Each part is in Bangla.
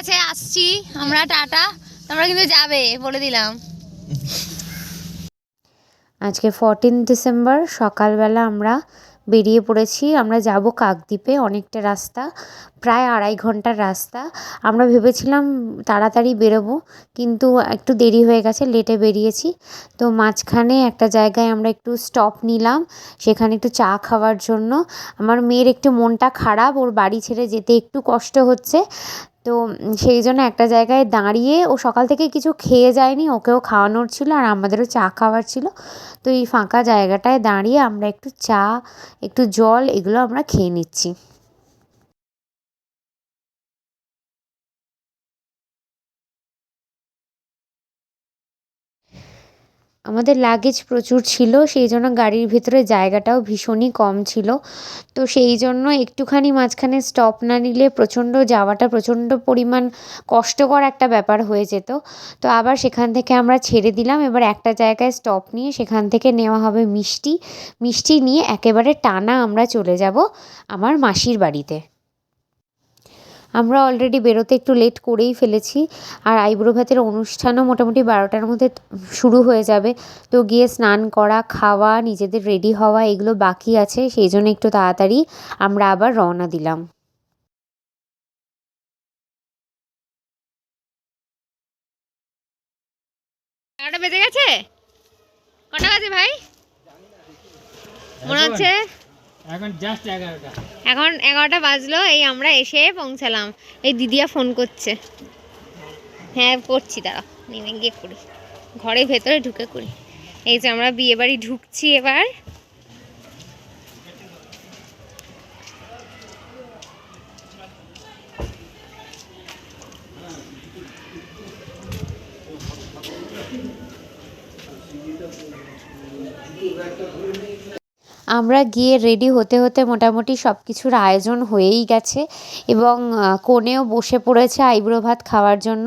গেছে, আসছি আমরা, টাটা। তোমরা কিন্তু যাবে বলে দিলাম। আজকে 14 ডিসেম্বর সকালবেলা আমরা বেরিয়ে পড়েছি। আমরা যাব কাকদ্বীপে, অনেকটা রাস্তা, প্রায় 2.5 ঘন্টার রাস্তা। আমরা ভেবেছিলাম তাড়াতাড়ি বেরোবো, কিন্তু একটু দেরি হয়ে গেছে, লেটে বেরিয়েছি। তো মাঝখানে একটা জায়গায় আমরা একটু স্টপ নিলাম, সেখানে একটু চা খাওয়ার জন্য। আমার মেয়ের একটু মনটা খারাপ, ওর বাড়ি ছেড়ে যেতে একটু কষ্ট হচ্ছে। তো সেই জন্য একটা জায়গায় দাঁড়িয়ে, ও সকাল থেকে কিছু খেয়ে যায়নি, ওকেও খাওয়ানোর ছিল আর আমাদেরও চা খাওয়ার ছিল। তো এই ফাঁকা জায়গাটায় দাঁড়িয়ে আমরা একটু চা, একটু জল, এগুলো আমরা খেয়ে নিচ্ছি। আমাদের লাগেজ প্রচুর ছিল, সেই জন্য গাড়ির ভিতরে জায়গাটাও ভীষণই কম ছিল। তো সেই জন্য একটুখানি মাঝখানে স্টপ না নিলে যাওয়াটা প্রচণ্ড পরিমাণ কষ্টকর একটা ব্যাপার হয়ে যেত। তো আবার সেখান থেকে আমরা ছেড়ে দিলাম। এবার একটা জায়গায় স্টপ নিয়ে সেখান থেকে নেওয়া হবে মিষ্টি। মিষ্টি নিয়ে একেবারে টানা আমরা চলে যাব আমার মাসির বাড়িতে। আমরা অলরেডি বেরোতে একটু লেট করেই ফেলেছি, আর আইবুড়ো ভাতের অনুষ্ঠানও মোটামুটি 12টার মধ্যে শুরু হয়ে যাবে। তো গিয়ে স্নান করা, খাওয়া, নিজেদের রেডি হওয়া, এগুলো বাকি আছে, সেই জন্য একটু তাড়াতাড়ি আমরা আবার রওনা দিলাম। এগারোটা বেজে গেছে। কটা বাজে ভাই? মনে হচ্ছে এখন জাস্ট 11টা। এখন 11টা বাজলো। এই আমরা এসে পৌঁছালাম। এই দিদিয়া ফোন করছে। হ্যাঁ করছি, দাঁড়া নেমে গিয়ে করি, ঘরের ভেতরে ঢুকে করি। এই যে আমরা বিয়ে বাড়ি ঢুকছি এবার। আমরা গিয়ে রেডি হতে হতে মোটামুটি সব কিছুর আয়োজন হয়েই গেছে, এবং কনেও বসে পড়েছে আইবুড়ো ভাত খাওয়ার জন্য।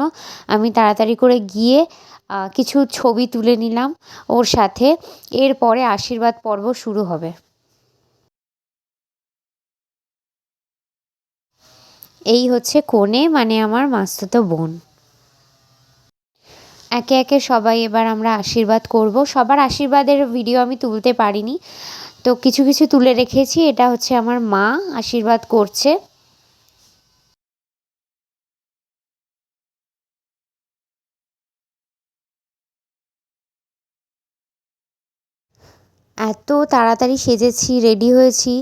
আমি তাড়াতাড়ি করে গিয়ে কিছু ছবি তুলে নিলাম ওর সাথে। এরপরে আশীর্বাদ পর্ব শুরু হবে। এই হচ্ছে কনে, মানে আমার মাসতুতো বোন। একে একে সবাই এবার আমরা আশীর্বাদ করব। সবার আশীর্বাদের ভিডিও আমি তুলতে পারিনি, তো কিছু কিছু তুলে রেখেছি। এটা হচ্ছে আমার মা আশীর্বাদ করছে। এত তাড়াতাড়ি সেজেছি, রেডি হয়েছি,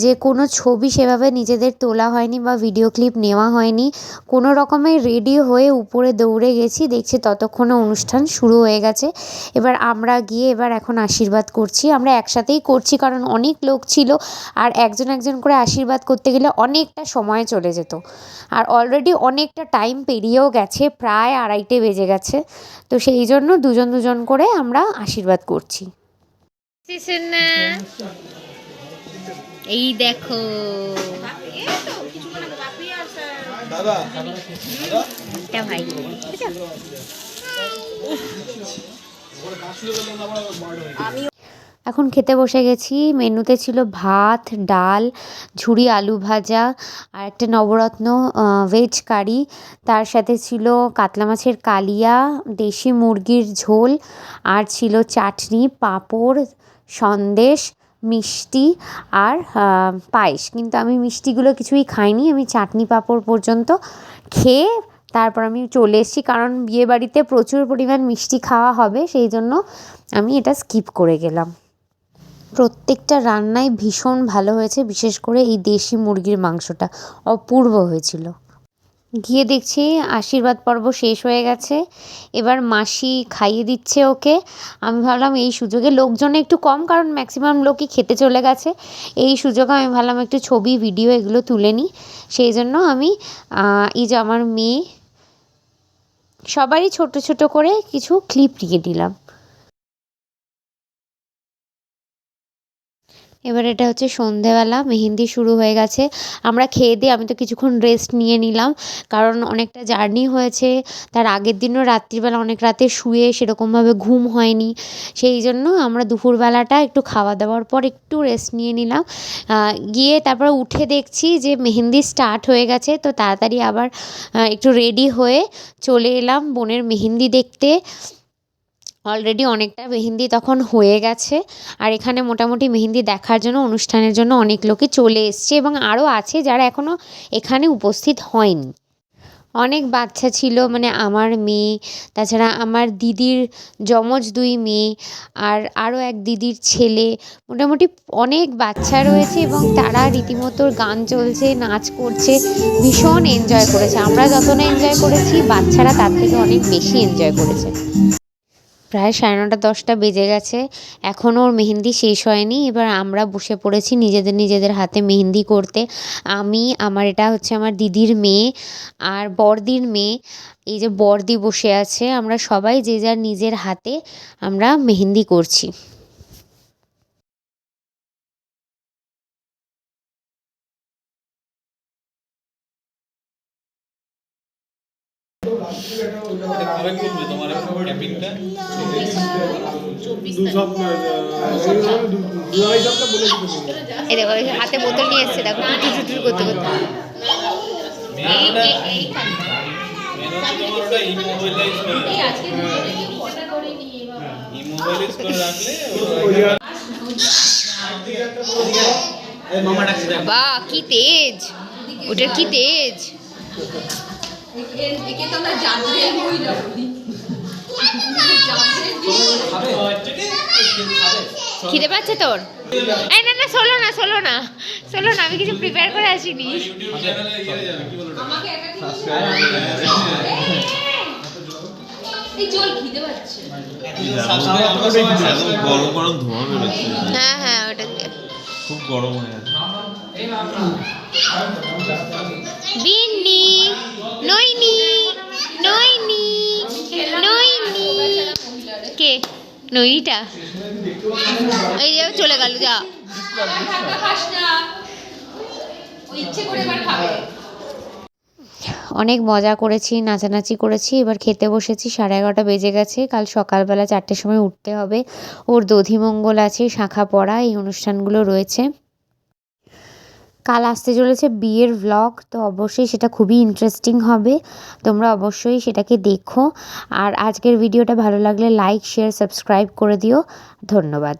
যে কোনো ছবি সেভাবে নিজেদের তোলা হয়নি বা ভিডিও ক্লিপ নেওয়া হয়নি। কোনো রকমে রেডি হয়ে উপরে দৌড়ে গেছি, দেখছি ততক্ষণে অনুষ্ঠান শুরু হয়ে গেছে। এবার আমরা গিয়ে এখন আশীর্বাদ করছি। আমরা একসাথেই করছি, কারণ অনেক লোক ছিল, আর একজন একজন করে আশীর্বাদ করতে গেলে অনেকটা সময় চলে যেত। আর অলরেডি অনেকটা টাইম পেরিয়েও গেছে, প্রায় 2:30 বেজে গেছে। তো সেই জন্য দুজন দুজন করে আমরা আশীর্বাদ করছি। এই দেখো ভাই, এখন খেতে বসে গেছি। মেনুতে ছিল ভাত, ডাল, ঝুরি আলু ভাজা, আর একটা নবরত্ন ভেজ কারি। তার সাথে ছিল কাতলা মাছের কালিয়া, দেশি মুরগির ঝোল, আর ছিল চাটনি, পাঁপড়, সন্দেশ, মিষ্টি, আর পায়েস। কিন্তু আমি মিষ্টিগুলো কিছুই খাইনি, আমি চাটনি পাঁপড় পর্যন্ত খেয়ে তারপর আমি চলে এসেছি, কারণ বিয়েবাড়িতে প্রচুর পরিমাণ মিষ্টি খাওয়া হবে, সেই জন্য আমি এটা স্কিপ করে গেলাম। প্রত্যেকটা রান্নাই ভীষণ ভালো হয়েছে, বিশেষ করে এই দেশি মুরগির মাংসটা অপূর্ব হয়েছিল। গিয়ে দেখছি আশীর্বাদ পর্ব শেষ হয়ে গেছে। এবার মাসি খাইয়ে দিচ্ছে ওকে। আমি ভাবলাম এই সুযোগে, লোকজন একটু কম কারণ ম্যাক্সিমাম লোকই খেতে চলে গেছে, এই সুযোগে আমি ভাবলাম একটু ছবি ভিডিও এগুলো তুলে নিই। সেই জন্য আমি এই যে আমার মেয়ে, সবারই ছোট ছোট করে কিছু ক্লিপ নিয়ে নিলাম। এবার এটা হচ্ছে সন্ধেবেলা, মেহেন্দি শুরু হয়ে গেছে। আমরা খেয়ে দিয়ে আমি তো কিছুক্ষণ রেস্ট নিয়ে নিলাম, কারণ অনেকটা জার্নি হয়েছে। তার আগের দিনও রাত্রিবেলা অনেক রাতে শুয়ে সেরকমভাবে ঘুম হয়নি, সেই জন্য আমরা দুপুরবেলাটা একটু খাওয়া দাওয়ার পর একটু রেস্ট নিয়ে নিলাম। গিয়ে তারপরে উঠে দেখছি যে মেহেন্দি স্টার্ট হয়ে গেছে, তো তাড়াতাড়ি আবার একটু রেডি হয়ে চলে এলাম বোনের মেহেন্দি দেখতে। অলরেডি অনেকটা মেহেন্দি তখন হয়ে গেছে, আর এখানে মোটামুটি মেহেন্দি দেখার জন্য, অনুষ্ঠানের জন্য অনেক লোকই চলে এসছে এবং আরও আছে যারা এখনও এখানে উপস্থিত হয়নি। অনেক বাচ্চা ছিল, মানে আমার মেয়ে, তাছাড়া আমার দিদির যমজ 2 মেয়ে, আর আরও এক দিদির ছেলে, মোটামুটি অনেক বাচ্চা রয়েছে এবং তারা রীতিমতো গান চলছে, নাচ করছে, ভীষণ এনজয় করেছে। আমরা যত না এনজয় করেছি, বাচ্চারা তার থেকে অনেক বেশি এনজয় করেছে। প্রায় 9:30 10টা বেজে গেছে, এখনও ওর মেহেন্দি শেষ হয়নি। এবার আমরা বসে পড়েছি নিজেদের হাতে মেহেন্দি করতে। এটা হচ্ছে আমার দিদির মেয়ে আর বড়দির মেয়ে, এই যে বড়দি বসে আছে, আমরা সবাই যে যার নিজের হাতে আমরা মেহেন্দি করছি। কবে করবে তোমার ক্যাম্পিংটা? এই দেখো এই যে হাতে বোতল নিয়ে এসছে, দেখো টুটু করতে করতে। মেন হচ্ছে তোমার ওটা ইমোবিলাইজ করে রাখলে বাহ কি তেজ, ওটার কি তেজ! খিদে পাচ্ছে তোর? এই না না, ষোলো না, আমি কিছু প্রিপেয়ার করে আসিনি। গরম গরম ধোঁয়া বেরোচ্ছে, হ্যাঁ ওটা খুব গরম হয়ে আছে। বিন্নি, নইনি, কে নইটা? এই যে চলে গেল, যা। অনেক মজা করেছি, নাচানাচি করেছি, এবার খেতে বসেছি। 11:30 বেজে গেছে। কাল সকালবেলা 4টের সময় উঠতে হবে, ওর দধিমঙ্গল আছে, শাঁখা পড়া, এই অনুষ্ঠানগুলো রয়েছে। কাল আসতে চলেছে বিয়ের ভ্লগ, তো অবশ্যই সেটা খুবই ইন্টারেস্টিং হবে, তোমরা অবশ্যই সেটাকে দেখো। আর আজকের ভিডিওটা ভালো লাগলে লাইক, শেয়ার, সাবস্ক্রাইব করে দিও। ধন্যবাদ।